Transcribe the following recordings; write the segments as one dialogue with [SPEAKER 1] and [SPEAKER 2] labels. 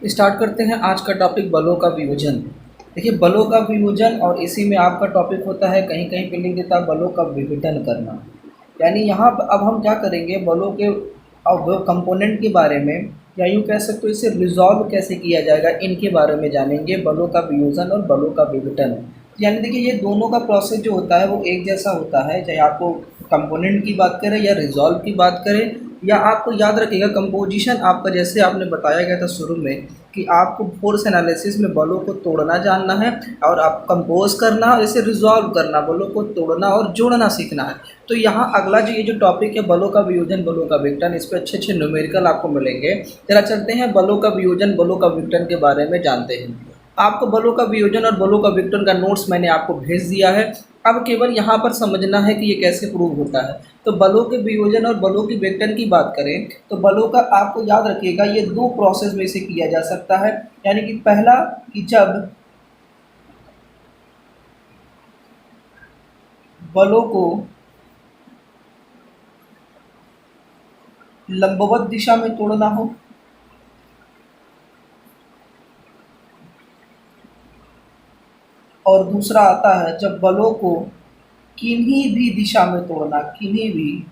[SPEAKER 1] Start करते हैं आज का टॉपिक बलों का विभजन। देखिए बलों का विभजन और इसी में आपका टॉपिक होता है, कहीं कहीं पे लिख देता है बलों का विघटन करना। यानी यहाँ पर अब हम क्या करेंगे, बलों के अब कंपोनेंट के बारे में, या यूँ कह सकते हो इसे रिजॉल्व कैसे किया जाएगा, इनके बारे में जानेंगे, बलों का विभजन और बलों का विघटन। यानी देखिए ये दोनों का प्रोसेस जो होता है वो एक जैसा होता है, चाहे आपको कंपोनेंट की बात करें या रिजॉल्व की बात करें। या आपको याद रखिएगा कंपोजिशन आपका, जैसे आपने बताया गया था शुरू में कि आपको फोर्स एनालिसिस में बलों को तोड़ना जानना है और आप कंपोज करना और इसे रिजॉल्व करना, बलों को तोड़ना और जोड़ना सीखना है। तो यहाँ अगला जो ये जो टॉपिक है बलों का वियोजन बलों का विघटन, इस पर अच्छे अच्छे न्यूमेरिकल आपको मिलेंगे। जरा चलते हैं बलों का वियोजन बलों का विघटन के बारे में जानते हैं। आपको बलों का वियोजन और बलों का विघटन का नोट्स मैंने आपको भेज दिया है। अब केवल यहाँ पर समझना है कि ये कैसे प्रूव होता है। तो बलों के वियोजन और बलों की विघटन की बात करें तो बलों का आपको याद रखिएगा ये दो प्रोसेस में से किया जा सकता है। यानी कि पहला कि जब बलों को लंबवत दिशा में तोड़ना हो, और दूसरा आता है जब बलों को किन्हीं भी दिशा में तोड़ना, किन्हीं भी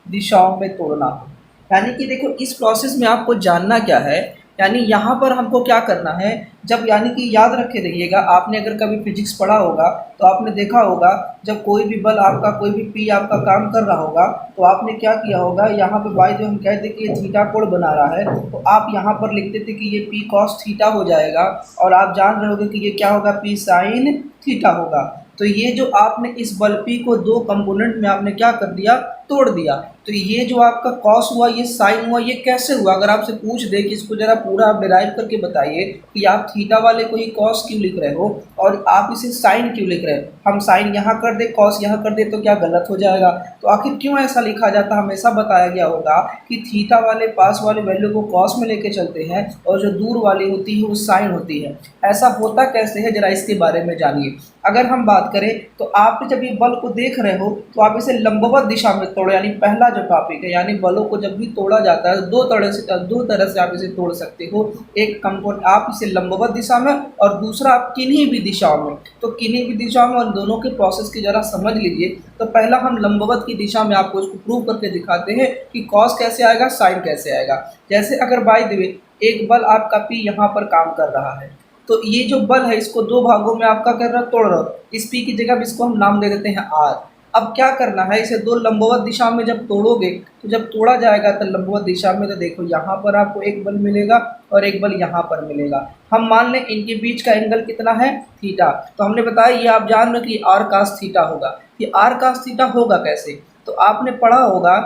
[SPEAKER 1] दिशाओं में तोड़ना हो। यानी कि देखो इस प्रोसेस में आपको जानना क्या है, यानी यहाँ पर हमको क्या करना है। जब यानी कि याद रखे रहिएगा, आपने अगर कभी फिजिक्स पढ़ा होगा तो आपने देखा होगा जब कोई भी बल आपका, कोई भी पी आपका काम कर रहा होगा तो आपने क्या किया होगा, यहाँ पे वाई जो हम कहते कि ये थीटा कोण बना रहा है तो आप यहाँ पर लिखते थे कि ये पी कॉस थीटा हो जाएगा, और आप जान रहे होगे कि ये क्या होगा, पी साइन थीटा होगा। तो ये जो आपने इस बल पी को दो कंपोनेंट में आपने क्या कर दिया, तोड़ दिया। तो ये जो आपका कॉस हुआ, ये साइन हुआ, ये कैसे हुआ। अगर आपसे पूछ दे कि इसको जरा पूरा आप डिराइव करके बताइए कि आप थीटा वाले को ही कॉस क्यों लिख रहे हो और आप इसे साइन क्यों लिख रहे हो। हम साइन यहाँ कर दे कॉस यहाँ कर दे तो क्या गलत हो जाएगा। तो आखिर क्यों ऐसा लिखा जाता, हमेशा बताया गया होगा कि थीटा वाले पास वाले वैल्यू को कॉस में लेके चलते हैं और जो दूर वाली होती है वो साइन होती है। ऐसा होता कैसे है, जरा इसके बारे में जानिए। अगर हम बात करें तो आप जब ये बल को देख रहे हो तो आप इसे लंबवत दिशा में तोड़ो। यानी पहला जो टॉपिक है, यानी बलों को जब भी तोड़ा जाता है दो तरह से आप इसे तोड़ सकते हो। एक कंपोनेंट आप इसे लंबवत दिशा में और दूसरा आप किन्हीं भी दिशाओं में। तो किन्हीं भी दिशाओं में, और दोनों के प्रोसेस की जरा समझ लीजिए। तो पहला हम लंबवत की दिशा में आपको इसको प्रूव करके दिखाते हैं कि कॉस कैसे आएगा, साइन कैसे आएगा। जैसे अगर बाय द वे एक बल आपका पी यहाँ पर काम कर रहा है, तो ये जो बल है इसको दो भागों में आपका कर रहा तोड़ रहा हो। इस पी की जगह इसको हम नाम दे देते हैं आर। अब क्या करना है, इसे दो लंबवत दिशा में जब तोड़ोगे तो जब तोड़ा जाएगा तो लंबवत दिशा में, तो देखो यहाँ पर आपको एक बल मिलेगा और एक बल यहाँ पर मिलेगा। हम मान लें इनके बीच का एंगल कितना है, थीटा। तो हमने बताया ये आप जान रहे कि आर कास थीटा होगा। ये आर कास थीटा होगा कैसे, तो आपने पढ़ा होगा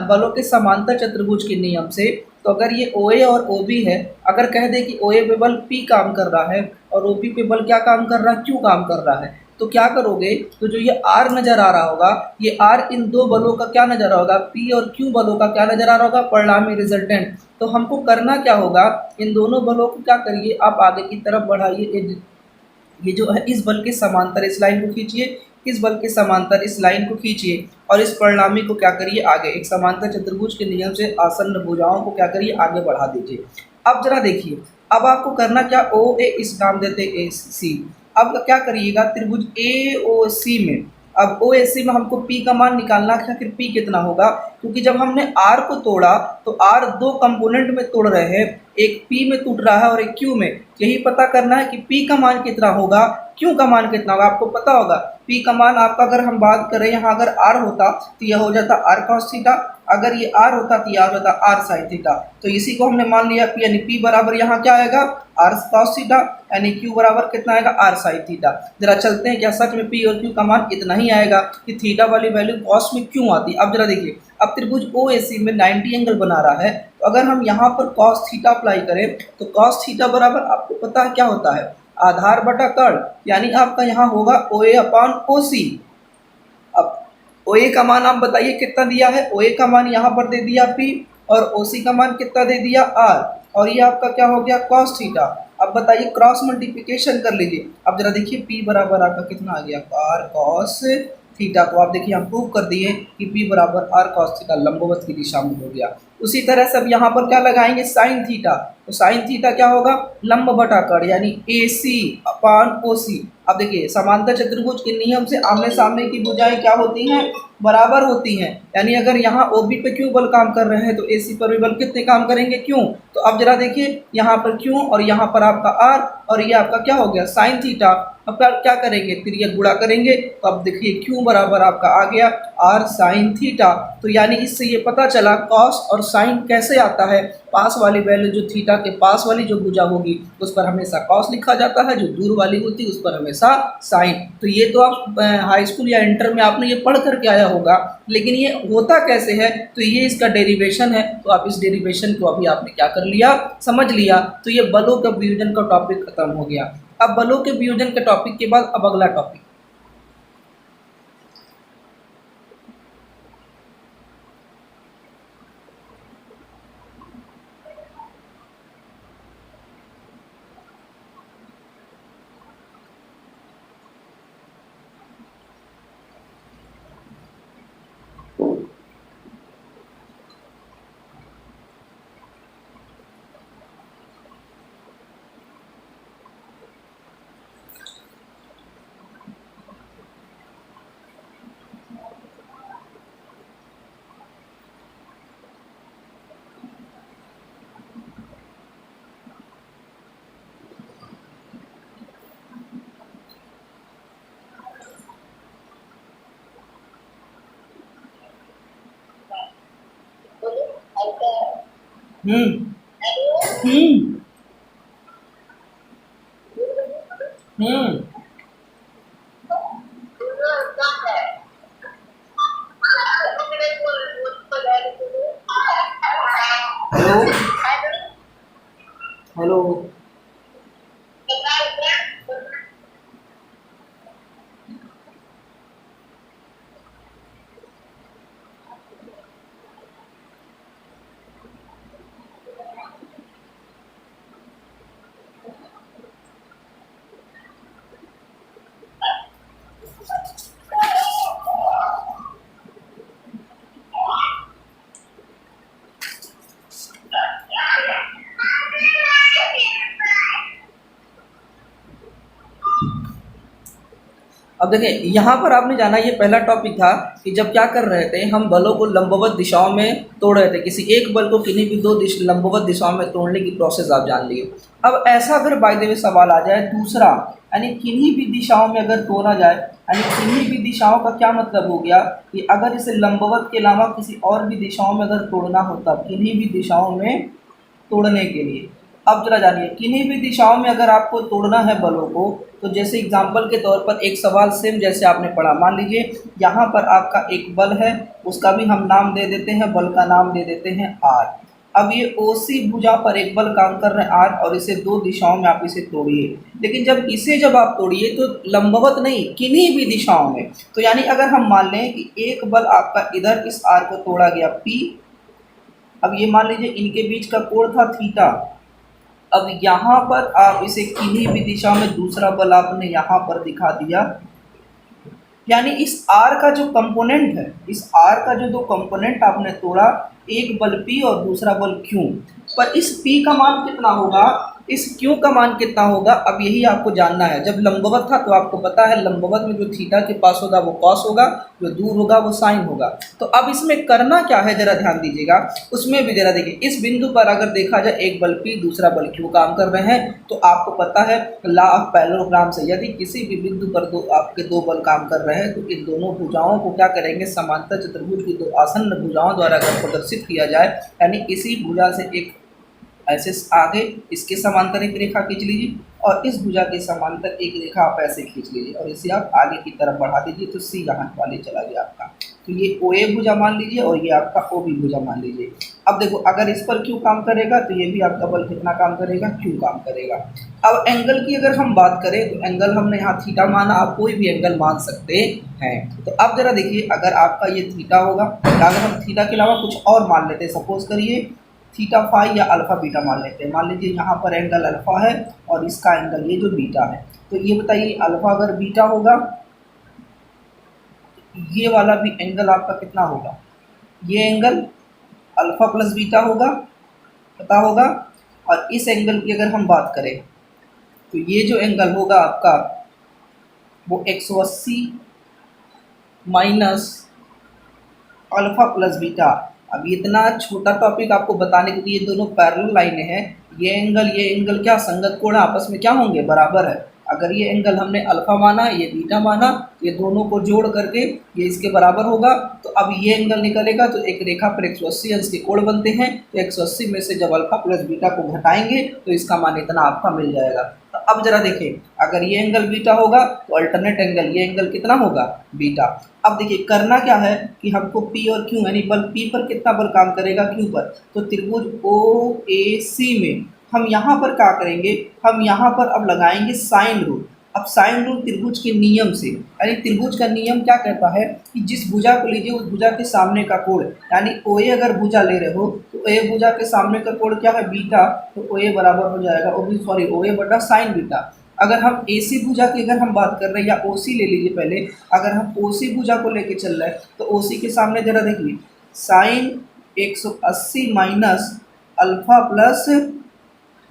[SPEAKER 1] बलों के समांतर चतुर्भुज के नियम से। तो अगर ये ओ ए और ओ बी है, अगर कह दे कि ओ ए पे बल पी काम कर रहा है और ओ बी पे बल क्या काम कर रहा है, क्यू काम कर रहा है, तो क्या करोगे, तो जो ये आर नजर आ रहा होगा, ये आर इन दो बलों का क्या नजर आ रहा होगा, पी और क्यू बलों का क्या नजर आ रहा होगा, परिणामी रिजल्टेंट। तो हमको करना क्या होगा, इन दोनों बलों को क्या करिए, आप आगे की तरफ बढ़ाइए। ये जो है इस बल के समांतर इस लाइन को खींचिए, इस बल के समांतर इस लाइन को खींचिए, और इस परिणामी को क्या करिए आगे, एक समांतर चतुर्भुज के नियम से आसन्न भुजाओं को क्या करिए आगे बढ़ा दीजिए। अब जरा देखिए, अब आपको करना क्या, ओ ए इस नाम देते ए सी। अब क्या करिएगा, त्रिभुज ए ओ सी में, अब ओ ए सी में हमको पी का मान निकालना है, फिर पी कितना होगा, क्योंकि जब हमने आर को तोड़ा तो आर दो कंपोनेंट में तोड़ रहे हैं, एक पी में टूट रहा है और एक क्यू में। यही पता करना है कि पी का मान कितना होगा, क्यू का मान कितना होगा। आपको पता होगा पी का मान आपका, अगर हम बात करें यहाँ अगर आर होता तो यह हो जाता आर कॉस थीटा, अगर ये आर होता तो यह होता आर साइन थीटा। तो इसी को हमने मान लिया पी, यानी पी बराबर यहाँ क्या आएगा, आर कॉस थीटा, यानी क्यू बराबर कितना आएगा, आर साइन थीटा। जरा चलते हैं क्या सच में पी और क्यू का मान इतना ही आएगा कि थीटा वाली वैल्यू कॉस में क्यों आती। अब जरा देखिए, अब त्रिभुज ओ ए सी में 90 एंगल बना रहा है, तो अगर हम यहाँ पर कॉस थीटा अप्लाई करें तो कॉस थीटा बराबर आपको पता है क्या होता है, आधार बटा कर्ण। यानी आपका यहाँ होगा ओ ए अपॉन ओ सी। अब ओ ए का मान आप बताइए कितना दिया है, ओ ए का मान यहाँ पर दे दिया पी और ओ सी का मान कितना दे दिया आर, और ये आपका क्या हो गया कॉस थीटा। अब बताइए क्रॉस मल्टीप्लिकेशन कर लीजिए। अब जरा देखिए पी बराबर आपका कितना आ गया, आर कॉस थीटा। तो आप देखिए हम प्रूव कर दिए कि पी बराबर आर कॉस थीटा लंबवत की दिशा में हो गया। उसी तरह से अब यहाँ पर क्या लगाएंगे, साइन थीटा। तो साइन थीटा क्या होगा, लंब बटा कर्ण यानी ए सी अपान ओ सी। अब देखिए समांतर चतुर्भुज के नियम से आमने सामने की भुजाएं क्या होती हैं, बराबर होती हैं। यानी अगर यहाँ ओ बी पे क्यों बल काम कर रहे हैं तो ए सी पर भी बल कितने काम करेंगे, क्यों। तो अब जरा देखिए यहाँ पर क्यों और यहाँ पर आपका आर और ये आपका क्या हो गया, साइन थीटा। अब क्या करेंगे, फिर ये गुणा करेंगे। तो अब देखिए क्यों बराबर आपका आ गया आर साइन थीटा। तो यानी इससे ये पता चला कॉस और साइन कैसे आता है, पास वाली वैल्यू जो थीटा के पास वाली जो भुजा होगी उस पर हमेशा कॉस लिखा जाता है, जो दूर वाली होती है उस पर हमेशा साइन। तो ये तो आप हाई स्कूल या इंटर में आपने ये पढ़ करके आया होगा, लेकिन ये होता कैसे है, तो ये इसका डेरिवेशन है। तो आप इस डेरिवेशन को अभी आपने क्या कर लिया, समझ लिया। तो ये बलों का वियोजन का टॉपिक खत्म हो गया। अब बलों के वियोजन के टॉपिक के बाद अब अगला टॉपिक, हम्म हम्म हम्म हेलो हेलो। अब देखिए यहाँ पर आपने जाना, ये पहला टॉपिक था कि जब क्या कर रहे थे हम बलों को लंबवत दिशाओं में तोड़ रहे थे, किसी एक बल को किन्हीं भी दो लंबवत दिशाओं में तोड़ने की प्रोसेस आप जान लिए। अब ऐसा अगर बाय द वे सवाल आ जाए दूसरा, यानी किन्हीं भी दिशाओं में अगर तोड़ा जाए, यानी किन्हीं भी दिशाओं का क्या मतलब हो गया कि अगर इसे लंबवत के अलावा किसी और भी दिशाओं में अगर तोड़ना होता, किन्हीं भी दिशाओं में तोड़ने के लिए। अब जरा जानिए, किन्हीं भी दिशाओं में अगर आपको तोड़ना है बलों को, तो जैसे एग्जाम्पल के तौर पर एक सवाल सेम जैसे आपने पढ़ा, मान लीजिए यहाँ पर आपका एक बल है, उसका भी हम नाम दे देते हैं, बल का नाम दे देते हैं आर। अब ये ओसी भुजा पर एक बल काम कर रहे हैं आर, और इसे दो दिशाओं में आप इसे तोड़िए। लेकिन जब आप तोड़िए तो लंबवत नहीं, किन्हीं भी दिशाओं में। तो यानी अगर हम मान लें कि एक बल आपका इधर इस आर को तोड़ा गया पी, अब ये मान लीजिए इनके बीच का कोण था थीटा। अब यहाँ पर आप इसे किन्हीं भी दिशा में दूसरा बल आपने यहाँ पर दिखा दिया, यानी इस आर का जो कंपोनेंट है, इस आर का जो दो कंपोनेंट आपने तोड़ा, एक बल पी और दूसरा बल क्यू। पर इस पी का मान कितना होगा, इस क्यू का मान कितना होगा, अब यही आपको जानना है। जब लंबवत था तो आपको पता है लंबवत में जो थीटा के पास होगा वो कॉस होगा, जो दूर होगा वो साइन होगा। तो अब इसमें करना क्या है जरा ध्यान दीजिएगा, उसमें भी जरा देखिए। इस बिंदु पर अगर देखा जाए एक बल पी दूसरा बल क्यू काम कर रहे हैं, तो आपको पता है लॉ ऑफ पैरेललोग्राम से यदि किसी भी बिंदु पर आपके दो बल काम कर रहे हैं तो इन दोनों भुजाओं को क्या करेंगे, समांतर चतुर्भुज की दो आसन्न भुजाओं द्वारा अगर प्रदर्शित किया जाए, यानी इसी भुजा से एक ऐसे आगे इसके समांतर एक रेखा खींच लीजिए और इस भुजा के समांतर एक रेखा आप ऐसे खींच लीजिए और इसे आप आगे की तरफ बढ़ा दीजिए, तो सी यहाँ वाले चला गया आपका। तो ये ओ ए भुजा मान लीजिए और ये आपका ओ बी भुजा मान लीजिए। अब देखो अगर इस पर क्यू काम करेगा तो ये भी आपका बल कितना काम करेगा, क्यू काम करेगा। अब एंगल की अगर हम बात करें तो एंगल हमने यहाँ थीटा माना, आप कोई भी एंगल मान सकते हैं। तो अब जरा देखिए, अगर आपका ये थीटा होगा, अगर हम थीटा के अलावा कुछ और मान लेते हैं, सपोज करिए थीटा फाई या अल्फा बीटा मान लेते हैं। मान लीजिए यहाँ पर एंगल अल्फा है और इसका एंगल ये जो बीटा है, तो ये बताइए अल्फा अगर बीटा होगा, ये वाला भी एंगल आपका कितना होगा, ये एंगल अल्फ़ा प्लस बीटा होगा, पता होगा। और इस एंगल की अगर हम बात करें तो ये जो एंगल होगा आपका वो 180 माइनस अल्फ़ा प्लस बीटा। अब इतना छोटा टॉपिक आपको बताने के लिए, ये दोनों पैरेलल लाइनें हैं, ये एंगल क्या संगत कोण है, आपस में क्या होंगे, बराबर है। अगर ये एंगल हमने अल्फ़ा माना, ये बीटा माना, ये दोनों को जोड़ करके ये इसके बराबर होगा। तो अब ये एंगल निकलेगा तो एक रेखा पर 180 अंश के कोण बनते हैं। तो 180 में से जब अल्फ़ा प्लस बीटा को घटाएंगे तो इसका मान इतना आपका मिल जाएगा। तो अब जरा देखें, अगर ये एंगल बीटा होगा तो अल्टरनेट एंगल ये एंगल कितना होगा, बीटा। अब देखिए करना क्या है कि हमको P और Q यानी बल P पर कितना बल काम करेगा Q पर, तो त्रिभुज OAC में हम यहाँ पर क्या करेंगे, हम यहाँ पर अब लगाएंगे साइन रूल। अब साइन रूल त्रिभुज के नियम से, यानी त्रिभुज का नियम क्या कहता है कि जिस भुजा को लीजिए उस भुजा के सामने का कोण, यानी OA अगर भुजा ले रहे हो तो OA भुजा के सामने का कोण क्या है, बीटा। तो OA बराबर हो जाएगा OA बटा साइन बीटा। अगर हम AC भुजा की अगर हम बात कर रहे हैं, या OC ले लीजिए पहले, अगर हम OC भुजा को लेके चल रहे हैं तो OC के सामने जरा देखिए sine 180 minus alpha plus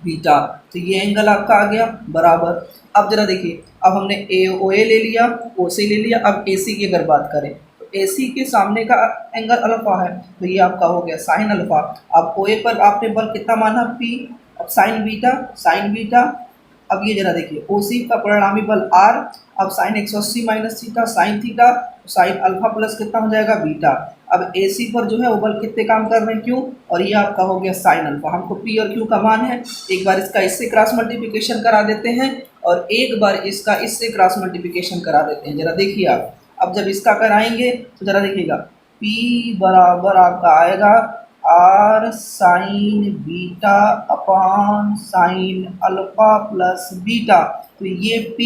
[SPEAKER 1] beta. तो ये एंगल आपका आ गया बराबर। अब जरा देखिए, अब हमने OA ले लिया, OC ले लिया, अब AC की अगर बात करें तो AC के सामने का एंगल अल्फ़ा है, तो ये आपका हो गया साइन अल्फ़ा। अब OA पर आपने बल कितना माना, P। अब साइन बीटा। अब ये जरा देखिए OC का परिणामी बल R। अब sine 180 minus theta sine theta, sine alpha plus कितना हो जाएगा, बीटा। अब AC पर जो है वो बल कितने काम कर रहे हैं, Q, और ये आपका हो गया साइन अल्फा। हमको P और Q का मान है, एक बार इसका इससे क्रॉस मल्टीप्लिकेशन करा देते हैं और एक बार इसका इससे क्रॉस मल्टीप्लिकेशन करा देते हैं। जरा देखिए आप, अब जब इसका कराएंगे तो जरा देखिएगा P बराबर आपका आएगा R साइन बीटा अपान साइन अल्फा प्लस बीटा। तो ये P,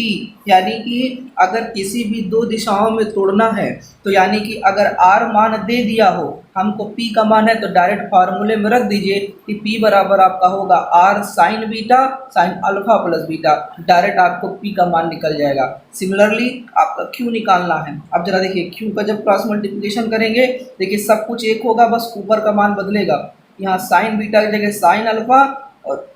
[SPEAKER 1] यानी कि अगर किसी भी दो दिशाओं में तोड़ना है तो यानी कि अगर R मान दे दिया हो, हमको P का मान है तो डायरेक्ट फार्मूले में रख दीजिए कि P बराबर आपका होगा R sign beta sine alpha plus beta, direct आपको P का मान निकल जाएगा। सिमिलरली आपका Q निकालना है। अब जरा देखिए Q का जब क्रॉस मल्टीप्लिकेशन करेंगे, देखिए सब कुछ एक होगा, बस ऊपर का मान बदलेगा। यहाँ साइन बीटा की जगह साइन अल्फा और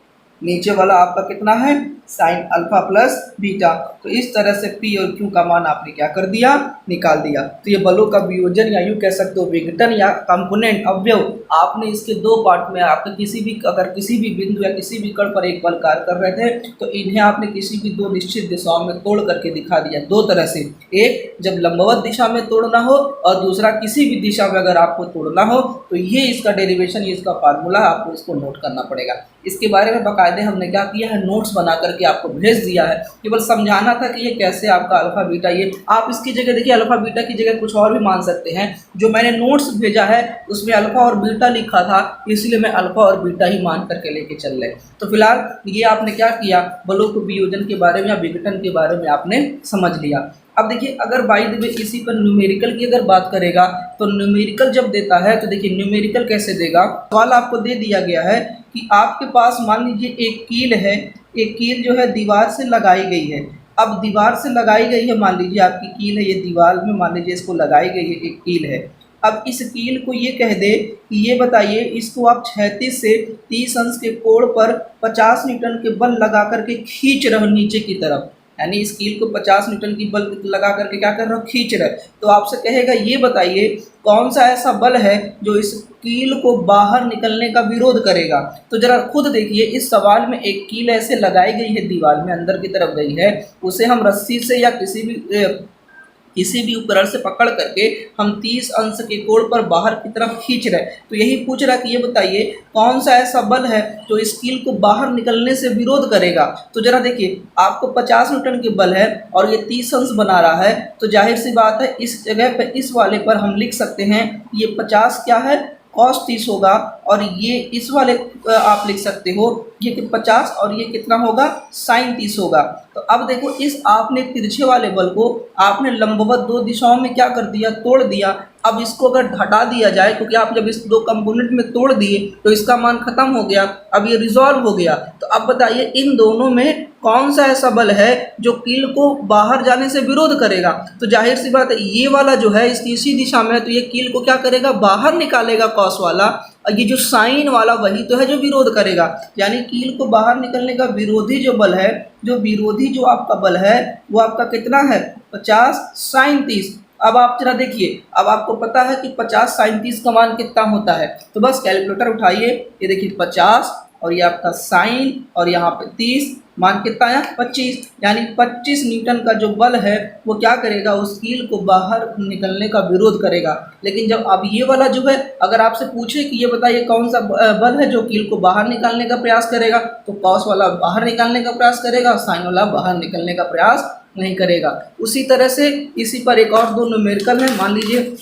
[SPEAKER 1] नीचे वाला आपका कितना है, साइन अल्फा प्लस बीटा। तो इस तरह से P और Q का मान आपने क्या कर दिया, निकाल दिया। तो ये बलों का वियोजन या यूँ कह सकते हो विघटन या कंपोनेंट अवयव आपने इसके दो पार्ट में, आपके किसी भी अगर किसी भी बिंदु या किसी भी कण पर एक बल कार्य कर रहे थे तो इन्हें आपने किसी भी दो निश्चित दिशाओं में तोड़ करके दिखा दिया दो तरह से। एक जब लंबवत दिशा में तोड़ना हो और दूसरा किसी भी दिशा में अगर आपको तोड़ना हो, तो ये इसका डेरिवेशन, ये इसका फार्मूला, आपको इसको नोट करना पड़ेगा। इसके बारे में बाकायदे हमने क्या किया है, नोट्स बना करके आपको भेज दिया है। केवल समझाना था कि ये कैसे आपका अल्फा बीटा, ये आप इसकी जगह देखिए अल्फा बीटा की जगह कुछ और भी मान सकते हैं। जो मैंने नोट्स भेजा है उसमें अल्फा और बीटा लिखा था, इसलिए मैं अल्फा और बीटा ही मान करके लेके चल रहे। तो फिलहाल ये आपने क्या किया, बलों के वियोजन के बारे में या विघटन के बारे में आपने समझ लिया। अब देखिए अगर बाय द वे इसी पर न्यूमेरिकल की अगर बात करेगा तो न्यूमेरिकल जब देता है तो देखिए न्यूमेरिकल कैसे देगा। सवाल आपको दे दिया गया है कि आपके पास मान लीजिए एक कील है, एक कील जो है दीवार से लगाई गई है। अब दीवार से लगाई गई है, मान लीजिए आपकी कील है, ये दीवार में मान लीजिए इसको लगाई गई है, एक कील है। अब इस कील को ये कह दे कि ये बताइए इसको आप 36 से 30 अंश के कोण पर 50 न्यूटन के बल लगा करके खींच रहे हो नीचे की तरफ, यानी इस कील को 50 न्यूटन की बल लगा करके क्या कर रहे हो, खींच रहे। तो आपसे कहेगा ये बताइए कौन सा ऐसा बल है जो इस कील को बाहर निकलने का विरोध करेगा। तो जरा खुद देखिए इस सवाल में एक कील ऐसे लगाई गई है दीवार में, अंदर की तरफ गई है, उसे हम रस्सी से या किसी भी उपकरण से पकड़ करके हम 30 अंश के कोण पर बाहर की तरफ खींच रहे। तो यही पूछ रहा कि ये बताइए कौन सा ऐसा बल है जो इस कील को बाहर निकलने से विरोध करेगा। तो जरा देखिए आपको 50 न्यूटन के बल है और ये 30 अंश बना रहा है, तो जाहिर सी बात है इस जगह पर इस वाले पर हम लिख सकते हैं ये 50 क्या है, cos 30 होगा, और ये इस वाले आप लिख सकते हो ये 50 और ये कितना होगा, sin 30 होगा। तो अब देखो इस आपने तिरछे वाले बल को आपने लंबवत दो दिशाओं में क्या कर दिया, तोड़ दिया। अब इसको अगर हटा दिया जाए, क्योंकि आप जब इस दो कंपोनेंट में तोड़ दिए तो इसका मान खत्म हो गया, अब ये रिजॉल्व हो गया। तो अब बताइए इन दोनों में कौन सा ऐसा बल है जो कील को बाहर जाने से विरोध करेगा। तो जाहिर सी बात है ये वाला जो है इसकी इसी दिशा में है, तो ये कील को क्या करेगा, बाहर निकालेगा कॉस वाला, और ये जो साइन वाला वही तो है जो विरोध करेगा, यानी कील को बाहर निकलने का विरोधी जो बल है, जो विरोधी जो आपका बल है वो आपका कितना है 50 साइन 30। अब आप जरा देखिए, अब आपको पता है कि 50 साइन 30 का मान कितना होता है, तो बस कैलकुलेटर उठाइए, ये देखिए 50 और ये आपका साइन और यहाँ पे 30, मान कितना आया 25, यानी 25 न्यूटन का जो बल है वो क्या करेगा, उस कील को बाहर निकलने का विरोध करेगा। लेकिन जब अब ये वाला जो है, अगर आपसे पूछे कि ये बताइए कौन सा बल है जो कील को बाहर निकालने का प्रयास करेगा, तो कॉस वाला बाहर निकालने का प्रयास करेगा, साइन वाला बाहर निकलने का प्रयास नहीं करेगा। उसी तरह से इसी पर एक और दो न्यूमेरिकल है, मान लीजिए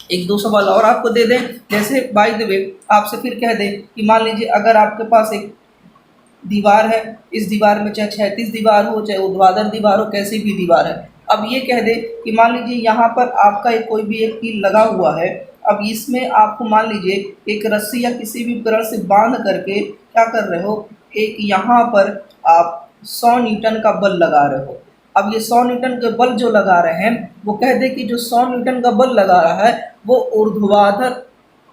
[SPEAKER 1] एक दो सवाल और आपको दे दें, जैसे बाय द वे आपसे फिर कह दें कि मान लीजिए अगर आपके पास एक दीवार है, इस दीवार में चाहे क्षैतिज दीवार हो चाहे ऊर्ध्वाधर दीवार हो, कैसी भी दीवार है, अब ये कह दे कि मान लीजिए यहाँ पर आपका एक कोई भी एक कील लगा हुआ है, अब इसमें आपको मान लीजिए एक रस्सी या किसी भी उपकरण से बांध करके क्या कर रहे हो, एक यहाँ पर आप 100 न्यूटन का बल लगा रहे हो। अब ये 100 न्यूटन के बल जो लगा रहे हैं, वो कह दे कि जो 100 न्यूटन का बल लगा रहा है वो ऊर्ध्वाधर,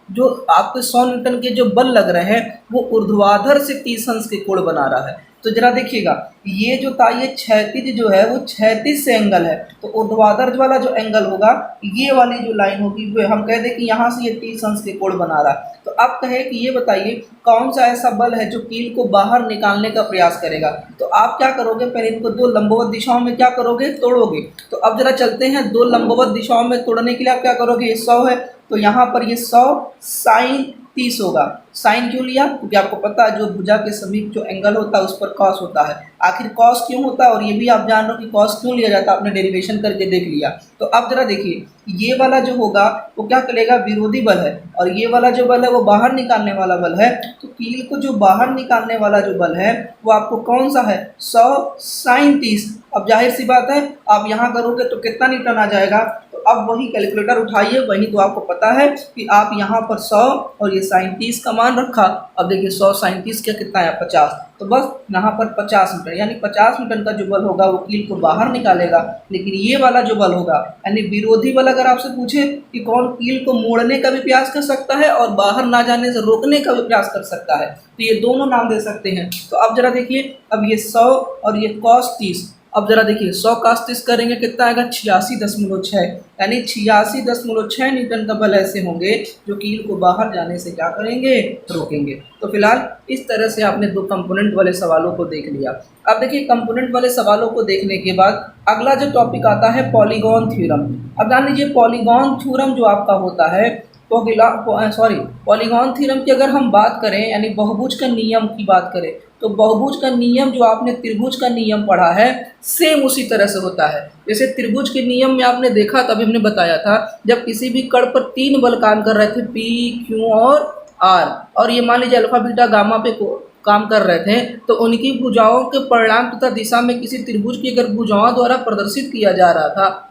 [SPEAKER 1] जो आपके 100 न्यूटन के जो बल लग रहे हैं वो ऊर्ध्वाधर से 30 अंश के कोण बना रहा है। तो जरा देखिएगा, ये जो था ये क्षैतिज जो है वो क्षैतिज से एंगल है, तो ऊर्ध्वाधर वाला जो एंगल होगा, ये वाली जो लाइन होगी वो हम कह दें कि यहाँ से ये 30 अंश के कोण बना रहा है। तो अब कहे कि ये बताइए कौन सा ऐसा बल है जो कील को बाहर निकालने का प्रयास करेगा। तो आप क्या करोगे, पहले इनको दो लंबवत दिशाओं में क्या करोगे, तोड़ोगे। तो अब जरा चलते हैं, दो लंबवत दिशाओं में तोड़ने के लिए आप क्या करोगे, ये 100 है तो यहाँ पर ये 100 साइन 30 होगा। साइन क्यों लिया, क्योंकि आपको पता है जो भुजा के समीप जो एंगल होता है उस पर कॉस होता है। आखिर कॉस क्यों होता है और ये भी आप जान रहे हो कि कॉस क्यों लिया जाता है, आपने डेरिवेशन करके देख लिया। तो अब जरा देखिए, ये वाला जो होगा वो क्या करेगा, विरोधी बल है, और ये वाला जो बल है वो बाहर निकालने वाला बल है। तो कील को जो बाहर निकालने वाला जो बल है वो आपको कौन सा है, 100 साइन 30। अब जाहिर सी बात है आप यहाँ करोगे तो कितना न्यूटन आ जाएगा, तो अब वही कैलकुलेटर उठाइए, वही तो आपको पता है कि आप यहाँ पर 100 और ये साइन 30 का मान रखा। अब देखिए 100 साइन 30 का कितना है 50, तो बस यहाँ पर 50 न्यूटन, यानी 50 न्यूटन का जो बल होगा वो कील को बाहर निकालेगा। लेकिन ये वाला जो बल होगा, यानी विरोधी बल, अगर आपसे पूछे कि कौन कील को मोड़ने का भी प्रयास कर सकता है और बाहर ना जाने से रोकने का भी प्रयास कर सकता है, तो ये दोनों नाम दे सकते हैं। तो अब जरा देखिए, अब ये 100 और ये cos 30, अब जरा देखिए 100 cos 30 करेंगे कितना आएगा, 86.6, यानी 86.6 न्यूटन का बल ऐसे होंगे जो कील को बाहर जाने से क्या करेंगे, रोकेंगे। तो फिलहाल इस तरह से आपने दो कंपोनेंट वाले सवालों को देख लिया। अब देखिए कंपोनेंट वाले सवालों को देखने के बाद अगला जो टॉपिक आता है पॉलीगॉन थ्योरम। अब जान लीजिए पॉलीगॉन थ्योरम जो आपका होता है, पॉलीगॉन थ्योरम की अगर हम बात करें, यानी बहुभुज का नियम की बात करें, तो बहुभुज का नियम जो आपने त्रिभुज का नियम पढ़ा है सेम उसी तरह से होता है। जैसे त्रिभुज के नियम में आपने देखा, तभी हमने बताया था, जब किसी भी कण पर 3 बल काम कर रहे थे, P, Q और R, और ये मान लीजिए अल्फा बीटा गामा पे काम कर रहे थे, तो उनकी भुजाओं के परिणाम तथा दिशा में किसी त्रिभुज की अगर भुजाओं द्वारा प्रदर्शित किया जा रहा था,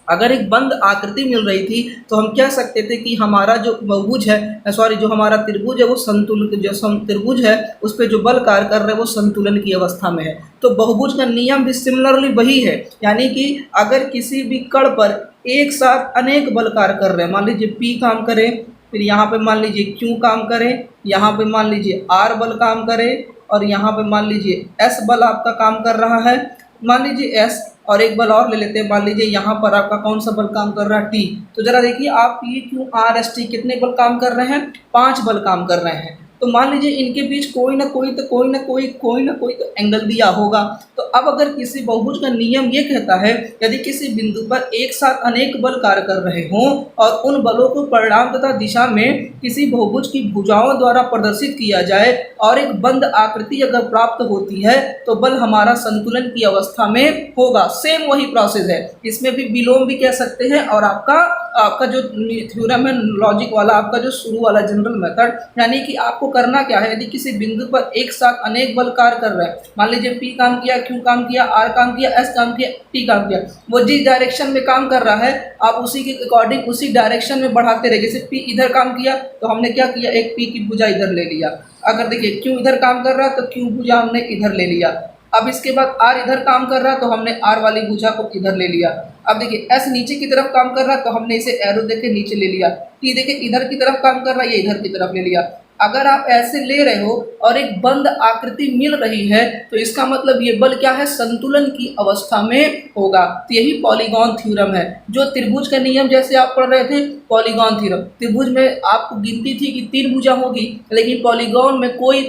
[SPEAKER 1] अगर एक बंद आकृति मिल रही थी, तो हम कह सकते थे कि हमारा जो बहुभुज है, जो हमारा त्रिभुज है वो संतुलन, जो त्रिभुज है उस पर जो बल कार्य कर रहे हैं वो संतुलन की अवस्था में है। तो बहुभुज का नियम भी सिमिलरली वही है, यानी कि अगर किसी भी कण पर एक साथ अनेक बल कार्य कर रहे हैं, मान लीजिए P काम करे, फिर यहाँ पे मान लीजिए Q काम करे, यहाँ पे मान लीजिए R बल काम करे, और यहाँ पे मान लीजिए S बल आपका काम कर रहा है, मान लीजिए S, और एक बल और ले लेते हैं, मान लीजिए यहाँ पर आपका कौन सा बल काम कर रहा है, T। तो जरा देखिए आप P, Q, R, S, T कितने बल काम कर रहे हैं, 5 बल काम कर रहे हैं। तो मान लीजिए इनके बीच कोई ना कोई तो एंगल दिया होगा। तो अब अगर किसी बहुभुज का नियम ये कहता है, यदि किसी बिंदु पर एक साथ अनेक बल कार्य कर रहे हों और उन बलों को परिणाम तथा दिशा में किसी बहुभुज की भुजाओं द्वारा प्रदर्शित किया जाए और एक बंद आकृति अगर प्राप्त होती है, तो बल हमारा संतुलन की अवस्था में होगा। सेम वही प्रोसेस है, इसमें भी विलोम भी कह सकते हैं, और आपका जो थ्योरम है लॉजिक वाला, आपका जो शुरू वाला जनरल मेथड, यानी कि आपको करना क्या है, यदि किसी बिंदु पर एक साथ अनेक बल कार्य कर रहे हैं, मान लीजिए P काम किया, Q काम किया, R काम किया, S काम किया, T काम किया, वो जिस डायरेक्शन में काम कर रहा है आप उसी के अकॉर्डिंग उसी डायरेक्शन में बढ़ाते रहे। जैसे P इधर काम किया तो हमने क्या किया, एक P की भुजा इधर ले लिया। अगर देखिए Q इधर काम कर रहा है तो Q भुजा हमने इधर ले लिया। अब इसके बाद आर इधर काम कर रहा है तो हमने आर वाली भुजा को इधर ले लिया। अब देखिए एस नीचे की तरफ काम कर रहा है तो हमने इसे एरो देके नीचे ले लिया। टी देखिए इधर की तरफ काम कर रहा है, ये इधर की तरफ ले लिया। अगर आप ऐसे ले रहे हो और एक बंद आकृति मिल रही है तो इसका मतलब ये बल क्या है, संतुलन की अवस्था में होगा। तो यही पॉलीगॉन थ्योरम है। जो त्रिभुज का नियम जैसे आप पढ़ रहे थे पॉलीगॉन थ्योरम, त्रिभुज में आपको गिनती थी कि 3 भुजा होगी, लेकिन पॉलीगॉन में कोई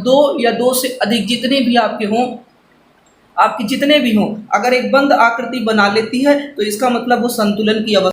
[SPEAKER 1] 2 या 2 से अधिक जितने भी आपके हों, आपके जितने भी हों, अगर एक बंद आकृति बना लेती है तो इसका मतलब वो संतुलन की अवस्था